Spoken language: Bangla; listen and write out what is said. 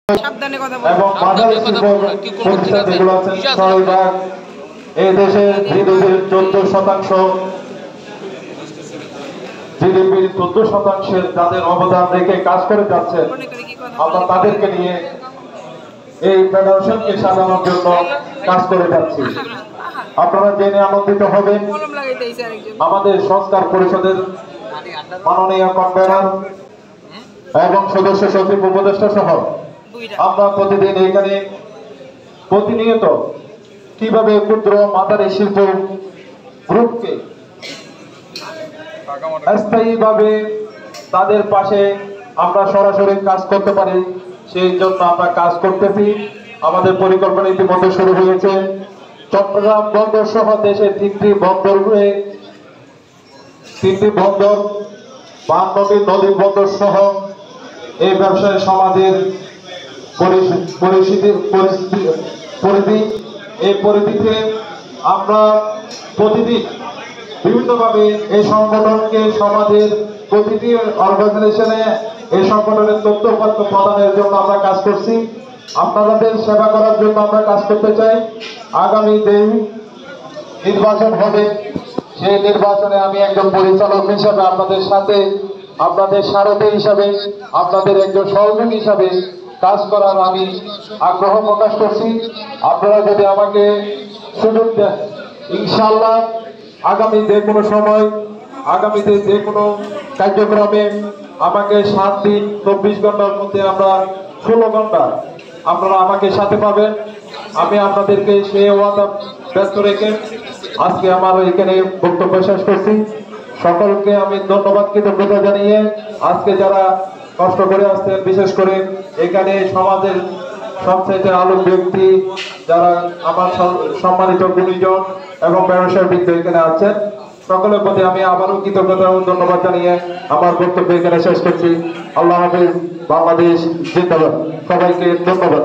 সাবধানে কথা বলুন এবং মাঝারি শিল্প প্রতিষ্ঠান যেগুলো আছেন শহরবাগ এই দেশের জিডিপির 14% জিডিপির 14% যাদের অবদান রেখে কাজ করে যাচ্ছেন আমরা তাদেরকে নিয়ে এই ফেডারেশনকে সাজানোর জন্য কাজ করে যাচ্ছি। আপনারা জেনে আনন্দিত হবেন আমাদের সংস্কার পরিষদের মাননীয় কনভেনর এবং সদস্য সচিব উপদেষ্টা সহ আমরা প্রতিদিন এখানে প্রতিনিয়ত কিভাবে ক্ষুদ্র মাঝারি শিল্প গ্রুপকে স্থায়ীভাবে তাদের পাশে আমরা সরাসরি কাজ করতে পারি সেই জন্য আমরা কাজ করতেছি। আমাদের পরিকল্পনা ইতিমধ্যে শুরু হয়েছে। চট্টগ্রাম বন্দর সহ দেশে তিনটি বন্দর বান্ধবী নদী বন্দর সহ এই ব্যবসায়ী সমাজের পরিধি এই পরিধিতে আমরা প্রতিদিন বিভিন্নভাবে এই সংগঠনকে সমাজের প্রতিটি অর্গানাইজেশনে এই সংগঠনের তথ্যপত্র প্রদানের জন্য আমরা কাজ করছি। আপনাদের সেবা করার জন্য আমরা কাজ করতে চাই। আগামী দিন নির্বাচন হবে, সেই নির্বাচনে আমি একজন পরিচালক হিসাবে আপনাদের সাথে আপনাদের সারথী হিসাবে আপনাদের একজন সহযোগী হিসাবে কাজ করার আমি আগ্রহ প্রকাশ করছি। আপনারা যদি আমাকে সুযোগ দেন ইনশাআল্লাহ আগামীতে কোনো সময় আগামীতে যে কোনো কার্যক্রমে আমাকে 7 দিন 24 ঘন্টার মধ্যে আমরা 16 ঘন্টা আপনারা আমাকে সাথে পাবেন। আমি আপনাদেরকে সেই ওয়াদা ব্যস্ত রেখে আজকে আমার এখানে বক্তব্য শেষ করছি। সকলকে আমি ধন্যবাদ কৃতজ্ঞতা জানিয়ে আজকে যারা কষ্ট করে আসছেন, বিশেষ করে এখানে সমাজের সবচেয়ে আলোক ব্যক্তি যারা আমার সম্মানিত গুণীজন এবং ব্যবসায়বৃন্দ এখানে আছেন, সকলের প্রতি আমি আবারও কৃতজ্ঞতা ও ধন্যবাদ জানিয়ে আমার বক্তব্য এখানে শেষ করছি। আল্লাহ হাফেজ। বাংলাদেশ জিন্দাবাদ। সবাইকে ধন্যবাদ।